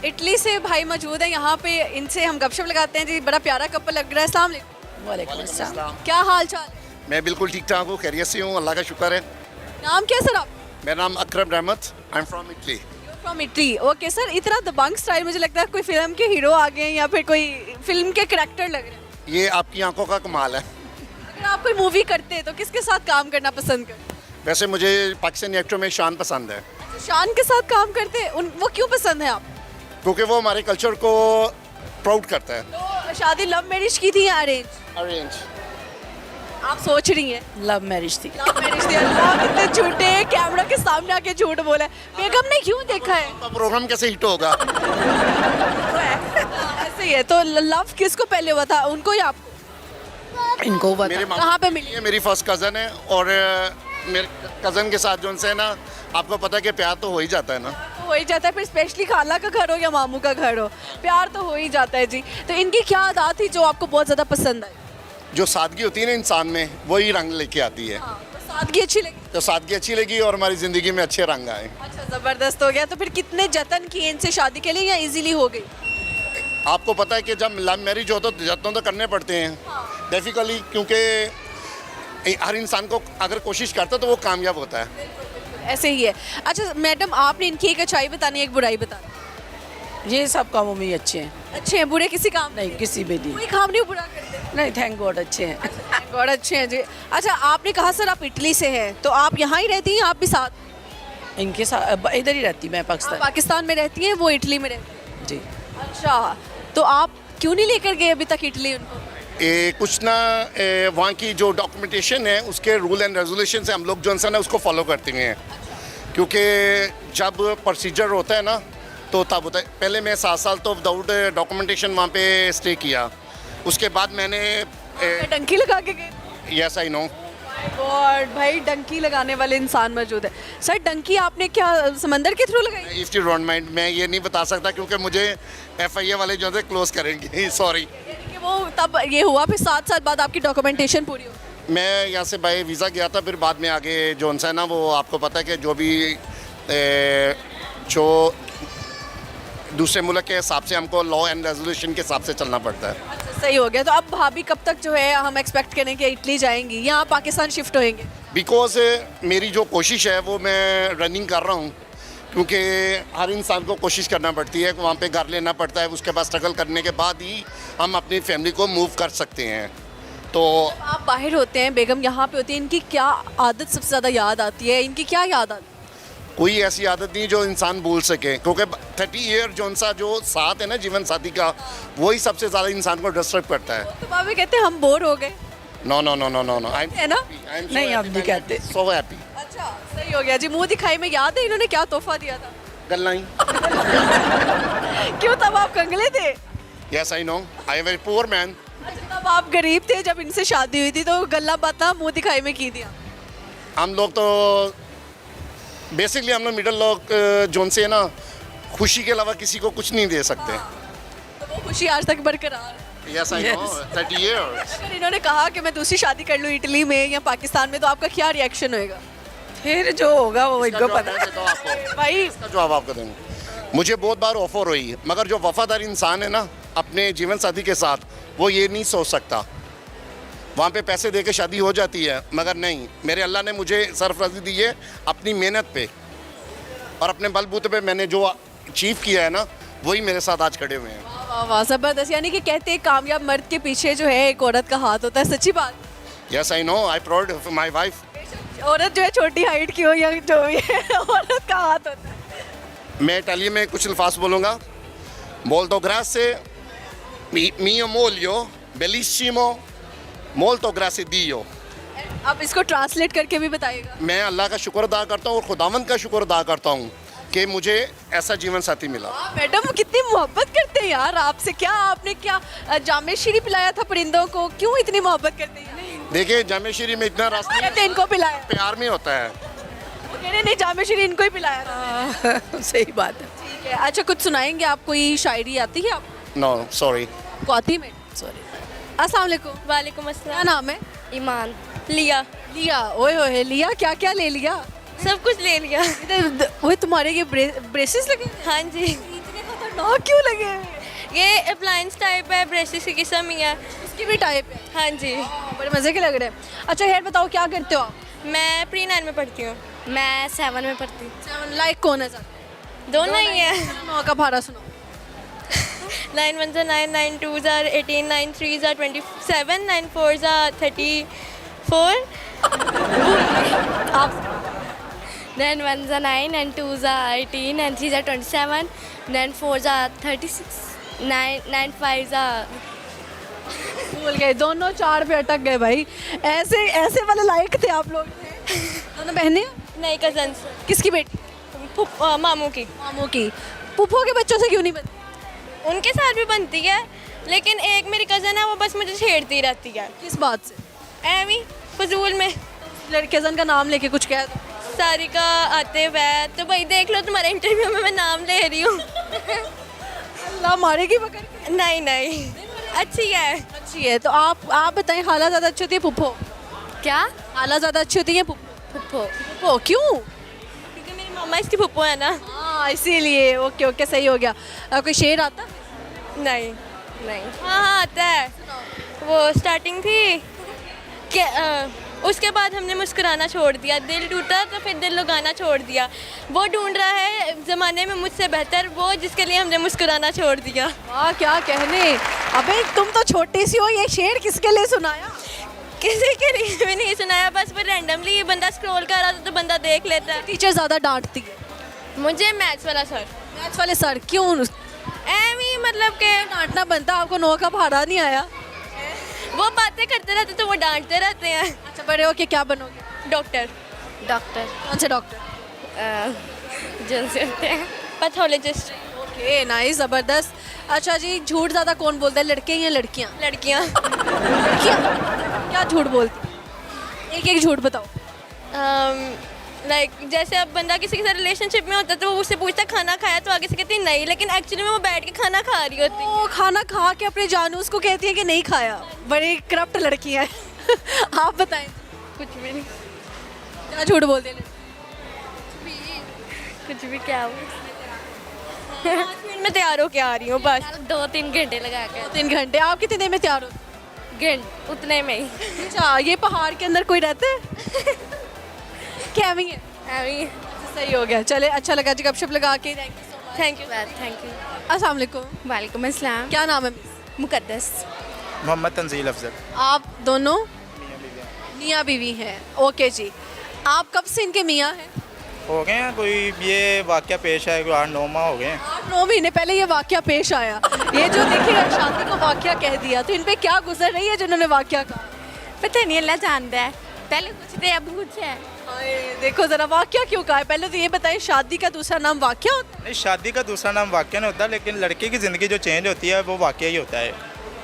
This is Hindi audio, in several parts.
इटली से भाई मौजूद है यहाँ पे, इनसे हम गपशप लगाते हैं जी। बड़ा प्यारा कपल लग रहा है। अस्सलाम वालेकुम। वालेकुम अस्सलाम। क्या हाल चाल है? मैं बिल्कुल ठीक ठाक हूँ, खैरियत से हूँ, अल्लाह का शुक्र है। नाम क्या है सर आप? मेरा नाम अकरम रहमत, I am from Italy. From Italy. Okay sir, इतना दबंग स्टाइल, मुझे लगता है कोई फिल्म के हीरो आ गए हैं या फिर कोई फिल्म के करैक्टर लग रहे हैं। ये आपकी आंखों का कमाल है। अगर आप कोई मूवी करते हैं तो किसके साथ काम करना पसंद करते हैं? वैसे मुझे पाकिस्तानी एक्टर में शान पसंद है, शान के साथ काम करते हैं, वो क्यों पसंद है आप? क्योंकि वो हमारे कल्चर को प्राउड करता है। तो शादी लव मैरिज की थी या अरेंज? अरेंज। आप सोच रही हैं? लव मैरिज थी। लव मैरिज थी। अल्लाह कितने झूठे, कैमरा के सामने आके झूठ बोला है। बेगम ने क्यों देखा है? तो प्रोग्राम कैसे हिट होगा? ऐसे ही है। तो लव किसको पहले हुआ था, उनको या आपको? इनको बता। मेरे कहाँ पे मिली? ये मेरी फर्स्ट कज़न है और मेरे कज़न के साथ जो उनसे ना, आपको पता है कि प्यार तो हो ही जाता है ना। तो हो ही जाता है, फिर स्पेशली खाला का घर हो या मामू का घर हो, प्यार तो हो ही जाता है जी। तो इनकी क्या आदत थी जो आपको बहुत ज़्यादा पसंद आई? जो सादगी होती है ना इंसान में, वही रंग लेके आती है। हाँ, तो सादगी अच्छी लगी। तो सादगी अच्छी लगी और हमारी ज़िंदगी में अच्छे रंग आए। अच्छा, ज़बरदस्त हो गया। तो फिर कितने जतन किए इनसे शादी के लिए या इजीली हो गई? आपको पता है कि जब लव मैरिज हो तो जतन तो करने पड़ते हैं बेसिकली, क्योंकि हर इंसान को अगर कोशिश करता है तो वो कामयाब होता है। ऐसे ही है। अच्छा मैडम, आपने इनकी एक अच्छाई बतानी है, एक बुराई बतानी। ये सब कामों में ही अच्छे हैं। अच्छे हैं, बुरे किसी काम नहीं, किसी में नहीं। कोई काम नहीं बुरा करते। नहीं, थैंक गॉड अच्छे हैं। गॉड अच्छे हैं जी। अच्छा, आपने कहा सर आप इटली से हैं, तो आप यहाँ ही रहती हैं, आप भी साथ? इनके साथ इधर ही रहती मैं, आप पाकिस्तान। पाकिस्तान में रहती हैं, वो इटली में रहती हैं। जी। अच्छा, तो आप क्यों नहीं लेकर गए अभी तक इटली उनको? कुछ ना वहाँ की जो डॉक्यूमेंटेशन है उसके रूल एंड रेगुलेशन से हम लोग जो है ना उसको फॉलो करते हुए हैं, क्योंकि जब प्रोसीजर होता है ना तो तब होता है। पहले मैं 7 साल तो विदाउट डॉक्यूमेंटेशन वहाँ पे स्टे किया, उसके बाद मैंने डंकी लगा के गए? Yes I know. गॉड, भाई डंकी लगाने वाले इंसान मौजूद है। सर डंकी आपने क्या समंदर के थ्रू लगाई? इफ यू डोंट माइंड, मैं ये नहीं बता सकता क्योंकि मुझे FIA वाले जो है क्लोज करेंगे। सॉरी। यानी कि वो तब ये हुआ, फिर 7 साल बाद आपकी डॉक्यूमेंटेशन पूरी हो? मैं यहाँ से बाय वीज़ा गया था, फिर बाद में आगे जो है ना वो आपको पता है कि जो भी जो दूसरे मुल्क के हिसाब से हमको लॉ एंड रेजोल्यूशन के हिसाब से चलना पड़ता है। अच्छा, सही हो गया। तो अब भाभी कब तक जो है हम एक्सपेक्ट करें कि इटली जाएंगी या पाकिस्तान शिफ्ट होएंगे? बिकॉज मेरी जो कोशिश है वो मैं रनिंग कर रहा हूँ, क्योंकि हर इंसान को कोशिश करना पड़ती है, वहाँ पे घर लेना पड़ता है, उसके बाद स्ट्रगल करने के बाद ही हम अपनी फैमिली को मूव कर सकते हैं। तो आप बाहर होते हैं, बेगम यहाँ पे होती है, इनकी क्या आदत सबसे ज़्यादा याद आती है? इनकी क्या याद आती है? कोई ऐसी आदत नहीं जो इंसान भूल सके, क्योंकि 30 ईयर जो साथ है ना जीवन साथी का, वही सबसे ज़्यादा इंसान को डिस्टर्ब करता है। तो भाभी कहते हैं हम बोर हो गए, no no no no no no, है ना? नहीं, हम नहीं कहते। So happy. अच्छा, सही हो गया जी। मुंह दिखाई में याद है इन्होंने क्या तोहफा दिया था? गल्लाई। क्यों, तब आप कंगले थे? Yes I know, I am very poor man. अच्छा, तब आप गरीब थे जब इनसे शादी हुई थी, तो गल्ला बाता मुंह दिखाई में की दिया? हम लोग तो बेसिकली हम लोग मिडिल लोग जोन से ना खुशी के अलावा किसी को कुछ नहीं दे सकते। तो वो खुशी आज तक बरकरार है। Yes I know, 30 years. अगर इन्होंने कहा कि मैं दूसरी शादी कर लूँ इटली में या पाकिस्तान में, तो आपका क्या रिएक्शन होएगा? फिर जो होगा वो इनको पता। भाई इसका जवाब आपको देंगे। मुझे बहुत बार ऑफर हुई है, मगर जो वफादार इंसान है ना अपने जीवन साथी के साथ, वो ये नहीं सोच सकता। वहाँ पे पैसे दे के शादी हो जाती है, मगर नहीं, मेरे अल्लाह ने मुझे सरफराजी दी है अपनी मेहनत पे और अपने बलबूते पे। मैंने जो अचीव किया है ना, वही मेरे साथ आज खड़े हुए हैं। वाह वाह वाह, जबरदस्त। यानी कि कहते हैं कामयाब मर्द के पीछे जो है एक औरत का हाथ होता है, सच्ची बात? Yes I know, I proud of my wife. औरत जो है छोटी हाइट की हो या जो भी है, औरत का हाथ होता है। मैं इटालियन में कुछ अल्फाज बोलूँगा। मोल्तो Grasse mio moglio bellissimo molto grazie dio। आप इसको ट्रांसलेट करके भी बताइएगा। मैं अल्लाह का शुक्र अदा करता हूँ और खुदावंद का शुक्र अदा करता हूँ कि मुझे ऐसा जीवन साथी मिला। मैडम कितनी मोहब्बत करते हैं यार आपसे। क्या आपने क्या जामे शीरी पिलाया था परिंदों को? क्यों इतनी मोहब्बत करते हैं? देखिए जामे शीरी में इतना रास्ता कहते हैं इनको पिलाया, प्यार में होता है। वो कह रहे नहीं जामे शीरी इनको ही पिलाया था। सही बात है। ठीक है, अच्छा कुछ सुनाएंगे आप? कोई शायरी आती है आपको? No sorry. आपको आती है? सॉरी। अस्सलाम वालेकुम। वालेकुम क्या अस्सलाम। नाम है? ईमान। लिया। लिया। ओए होए लिया, क्या क्या ले लिया? सब कुछ ले लिया। ओए तुम्हारे ये ब्रेसेस लगे हैं? हाँ जी। इतने खतरनाक नाक क्यों लगे हुए हैं? ये अप्लायंस टाइप है, ब्रशेस की किस्म ही है। इसकी भी टाइप है। हाँ जी। बड़े मज़े के लग रहे हैं। अच्छा हेयर बताओ क्या करते हो आप? मैं प्री 9 में पढ़ती हूँ। मैं 7 में पढ़ती हूँ। लाइक कौन है सर? दोनों ही है। 9 का भाड़ा सुनो। 9 1 9, 9 2 18, 9 3 27, 9 4 34। आप 9 1 9, 9 2 18, 9 3 27, 9 4 36, 9 5 भूल गए, दोनों 4 पे अटक गए भाई। ऐसे ऐसे वाले लायक थे आप लोग। दोनों बहनें हैं? नहीं, कजन्स। किसकी बेटी? मामू की। मामू की। पुप्पो के बच्चों से क्यों नहीं बनती? उनके साथ भी बनती है, लेकिन एक मेरी कज़न है वो बस मुझे छेड़ती रहती है किस बात से? एवी फजूल में। लड़के जन का नाम लेके कुछ कह दो। सारिका आते हुए तो भाई देख लो, तुम्हारे इंटरव्यू में मैं नाम ले रही हूँ। अल्लाह मारेगी पकड़ के। नहीं नहीं, अच्छी है। अच्छी है तो आप बताएं, हाला ज़्यादा अच्छी होती है पुप्पो? क्या? हाला ज़्यादा अच्छी होती है पुप्पो? पुप्पो। पुप्पो क्यों? क्योंकि मेरी मम्मा इसकी फुप्पो है ना। हाँ इसीलिए। ओके ओके सही हो गया। कोई शेर आता? नहीं नहीं। हाँ हाँ आता है। वो स्टार्टिंग थी कि उसके बाद हमने मुस्कुराना छोड़ दिया, दिल टूटा तो फिर दिल लगाना छोड़ दिया, वो ढूंढ रहा है ज़माने में मुझसे बेहतर वो जिसके लिए हमने मुस्कुराना छोड़ दिया। वाह क्या कहने। अबे तुम तो छोटी सी हो, ये शेर किसके लिए सुनाया? किसी के लिए भी नहीं सुनाया, बस फिर रैंडमली बंदा स्क्रॉल कर रहा था तो बंदा देख लेता है। टीचर ज़्यादा डांटती है? मुझे मैथ्स वाला सर। मैथ्स वाले सर क्यों? एवी मतलब कि डांटना बनता, आपको 9 का भाड़ा नहीं आया? वो बातें करते रहते तो वो डांटते रहते हैं। अच्छा बड़े हो के क्या बनोगे? डॉक्टर। डॉक्टर। कौन से डॉक्टर? जो से होते हैं। पैथोलॉजिस्ट। ओके नाइस, ज़बरदस्त। अच्छा जी, झूठ ज़्यादा कौन बोलता है, लड़के या लड़कियाँ? लड़कियाँ। लड़कियाँ क्या झूठ बोलती? एक एक झूठ बताओ। लाइक जैसे अब बंदा किसी के साथ रिलेशनशिप में होता है तो वो उससे पूछता खाना खाया तो आगे से कहती नहीं, लेकिन एक्चुअली में वो बैठ के खाना खा रही होती है। वो खाना खा के अपने जानूस को कहती है कि नहीं खाया। बड़ी करप्ट लड़की है। आप बताएं। कुछ भी नहीं। क्या झूठ बोलते हैं? कुछ भी क्या हो। 5 मिनट में तैयार होके आ रही हूँ बस। 2-3 घंटे लगा के। 3 घंटे। आप कितने देर में तैयार हो? उतने में ही। अच्छा ये पहाड़ के अंदर कोई रहता है? क्या भी है? अभी सही हो गया। चले अच्छा लगा जी गपशप लगा के। Thank you. Thank you. अस्सलाम वालेकुम। वालेकुम अस्सलाम। क्या नाम है? मुकद्दस। मोहम्मद तंजील अफजल। आप दोनों मियाँ बीवी हैं? ओके जी। आप कब से इनके मियाँ हैं? हो गए हैं कोई ये वाक़या पेश है, कोई 8-9 माह हो गए हैं। 8-9 महीने पहले ये वाकया पेश आया। ये जो देखिए शादी को वाकया कह दिया, तो इन पे क्या गुजर रही है जिन्होंने वाकया कहा? पता नहीं, अल्लाह जानता है। पहले कुछ थे अब कुछ है। हाय, देखो जरा वाकया क्यों कहा है? पहले तो ये बताएं, शादी का दूसरा नाम वाकया होता नहीं, शादी का दूसरा नाम वाक़या नहीं होता, लेकिन लड़के की ज़िंदगी जो चेंज होती है वो वाक़या ही होता है। है?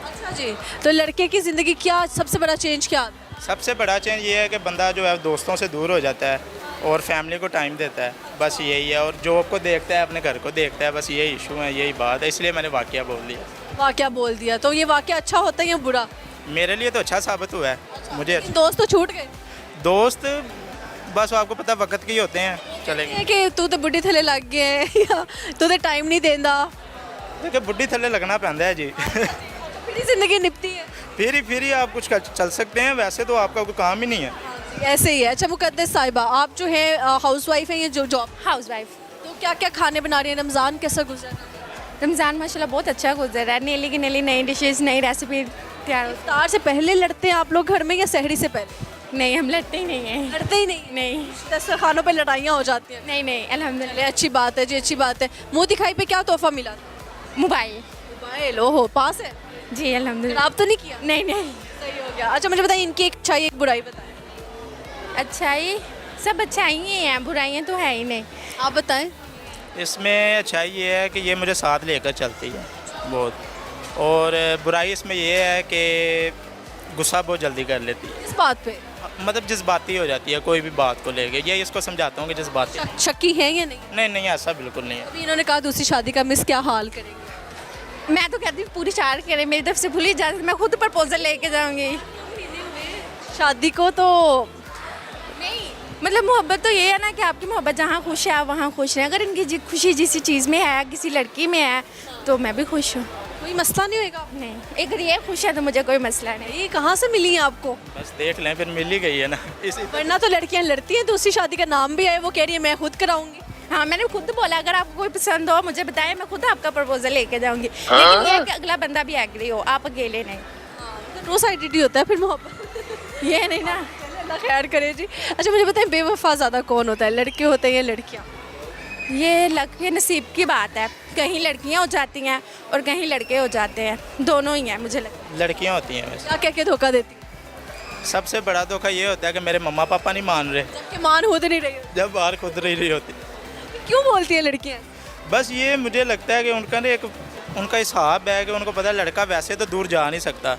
अच्छा जी, तो लड़के की ज़िंदगी क्या सबसे बड़ा चेंज क्या आता है? सबसे बड़ा चेंज ये है कि बंदा जो है दोस्तों से दूर हो जाता है और फैमिली को टाइम देता है, बस यही है। और जॉब को देखता है, अपने घर को देखता है, बस यही इशू है, यही बात है, इसलिए मैंने वाक़या बोल दिया। वाकया बोल दिया। तो ये वाकया अच्छा होता है या बुरा? मेरे लिए तो अच्छा साबित हुआ है। मुझे दोस्त तो छूट गए दोस्त बस आपको पता वक्त के ही होते हैं, चलेंगे। है कि तू तो बुढ़ी थले लग गए या तू तो टाइम नहीं देंदा, देखिए बुढ़ी थल्ले लगना पैंदा है जी। फिर जिंदगी निपटी है। फिर ही आप कुछ चल सकते हैं, वैसे तो आपका कोई काम ही नहीं है। ऐसे ही है। अच्छा मुकद्दस साहिबा, आप जो है हाउस वाइफ है या जो जॉब? House wife. तो क्या क्या खाने बना रही हैं? रमज़ान कैसा गुजरा? रमज़ान माशाल्लाह बहुत अच्छा गुजर रहा है। नेली की नेली नई डिशेस, नई रेसिपी तैयार होती इफ्तार से पहले लड़ते हैं आप लोग घर में या सहरी से पहले? है। नहीं, हम लड़ते ही नहीं हैं। लड़ते ही नहीं? नहीं दस्तरखानों पे लड़ाइयाँ हो जाती हैं? नहीं अल्हम्दुलिल्लाह। चलिए अच्छी बात है जी, अच्छी बात है। मुँह दिखाई पे क्या तोहफा मिला? मोबाइल। मोबाइल। ओहो, पास है? जी अल्हम्दुलिल्लाह। आप तो नहीं किया? नहीं सही हो गया। अच्छा मुझे बताइए, इनकी एक अच्छाई एक बुराई बताएं। अच्छाई सब अच्छाई ही हैं, बुराइयाँ तो है ही नहीं। आप बताएं। इसमें अच्छाई ये है कि ये मुझे साथ लेकर चलती है बहुत, और बुराई इसमें ये है कि गुस्सा बहुत जल्दी कर लेती है, इस बात पे मतलब जज्बाती हो जाती है कोई भी बात को लेके। ये इसको समझाता हूँ कि जज्बाती शक्की है या नहीं? नहीं ऐसा बिल्कुल नहीं है। अभी इन्होंने कहा दूसरी शादी का, मिस क्या हाल करेंगे? मैं तो कहती हूँ पूरी 4 करें, मेरी तरफ से भूली इजाज़त, मैं खुद प्रपोजल लेके जाऊँगी। शादी को तो नहीं मतलब मोहब्बत तो ये है ना कि आपकी मोहब्बत जहाँ खुश है आप वहाँ खुश हैं। अगर इनकी खुशी जिस चीज़ में है, किसी लड़की में है, तो मैं भी खुश हूँ। कोई मसला नहीं होएगा? नहीं, अगर ये खुश है तो मुझे कोई मसला नहीं। ये कहाँ से मिली है आपको? बस देख लें, फिर मिल ही गई है ना इसी। वरना तो लड़कियां लड़ती हैं, दूसरी शादी का नाम भी है, वो कह रही है मैं खुद कराऊंगी। हाँ, मैंने खुद बोला अगर आपको कोई पसंद हो मुझे बताएं, मैं खुद आपका प्रपोजल लेके जाऊंगी। लेकिन ये है कि अगला बंदा भी एग्री हो, आप अकेले नहीं। तो नो साइडेड ही होता है फिर मोहब्बत। ये नहीं ना। अल्लाह खैर करे जी। अच्छा मुझे बताएं, बेवफा ज़्यादा कौन होता है, लड़के होते हैं या लड़कियाँ? ये लक के नसीब की बात है, कहीं लड़कियां हो जाती हैं और कहीं लड़के हो जाते हैं, दोनों ही हैं मुझे लगता है। लड़कियाँ होती हैं वैसे। क्या कह के धोखा देती हैं? सबसे बड़ा धोखा ये होता है कि मेरे मम्मा पापा नहीं मान रहे, कि मान होते नहीं रही होती। जब बाहर खुद रही होती। क्यों बोलती हैं लड़कियाँ? बस ये मुझे लगता है कि उनका ना एक उनका हिसाब है कि उनको पता है लड़का वैसे तो दूर जा नहीं सकता,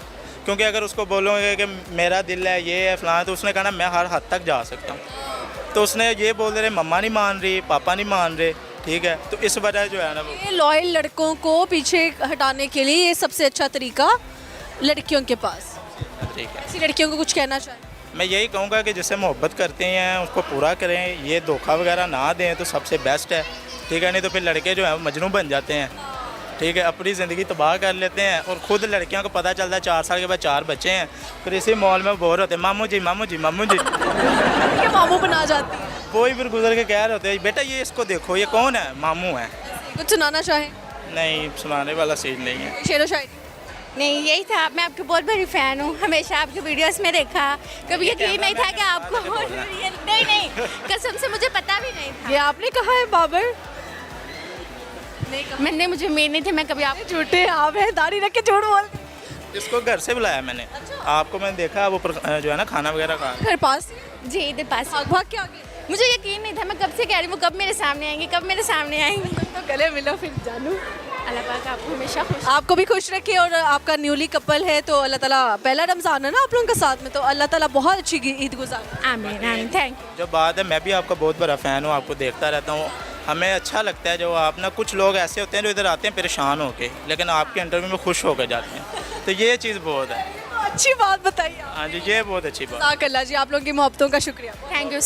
क्योंकि अगर उसको बोलोगे कि मेरा दिल है ये है फलाना, तो उसने कहना मैं हर हद तक जा सकता हूँ। तो उसने ये बोल दे रहे मम्मा नहीं मान रही, पापा नहीं मान रहे, ठीक है, तो इस वजह जो है ना वो। ये लॉयल लड़कों को पीछे हटाने के लिए ये सबसे अच्छा तरीका लड़कियों के पास। ठीक है, ऐसी लड़कियों को कुछ कहना चाहिए? मैं यही कहूँगा कि जिससे मोहब्बत करते हैं उसको पूरा करें, ये धोखा वगैरह ना दें तो सबसे बेस्ट है, ठीक है। नहीं तो फिर लड़के जो है वो मजनू बन जाते हैं, ठीक है, अपनी ज़िंदगी तबाह कर लेते हैं। और ख़ुद लड़कियों को पता चलता है 4 साल के बाद 4 बच्चे हैं, फिर इसी मॉल में बोर होते हैं, मामू जी मामू जी मामू जी। क्या मामू बना जाती है? वो ही फिर गुजर के कह रहे होते हैं बेटा ये इसको देखो ये कौन है, मामू है। कुछ सुनाना चाहें? नहीं, सुनाने वाला सीन नहीं है। शेरो शायरी? नहीं, यही था, मैं आपकी बहुत बड़ी फ़ैन हूँ, हमेशा आपकी वीडियोस में देखा, कभी यकीन नहीं था कि आपको नहीं कसम से मुझे पता भी नहीं था। ये आपने कहा है बाबर? नहीं कहा। मैंने मुझे उम्मीद नहीं थी मैं कभी आप झूठे आप हैं, दाढ़ी रख के झूठ बोल। इसको घर से बुलाया मैंने, आपको मैंने देखा वो जो है ना खाना वगैरह खा। घर पास जी इधर पास। भाग भाग के आ गए? मुझे यकीन नहीं था, मैं कब से कह रही हूँ वो कब मेरे सामने आएंगे, कब मेरे सामने आएंगे। तो गले मिलो फिर जानू। अल्लाह पाक आपको हमेशा खुश। आपको भी खुश रखे, और आपका न्यूली कपल है तो अल्लाह ताला, पहला रमज़ान है ना आप लोगों का साथ में, तो अल्लाह ताला बहुत अच्छी ईद गुजारे। आमीन आमीन, थैंक यू। जो बात है, मैं भी आपका बहुत बड़ा फ़ैन हूँ, आपको देखता रहता हूँ। हमें अच्छा लगता है जो आप ना, कुछ लोग ऐसे होते हैं जो इधर आते हैं परेशान होके, लेकिन आपके इंटरव्यू में खुश होकर जाते हैं, तो ये चीज़ बहुत है। अच्छी बात बताइए आप। हाँ जी, ये बहुत अच्छी बात। जज़ाकल्लाह जी, आप लोगों की मोहब्बतों का शुक्रिया। Thank you.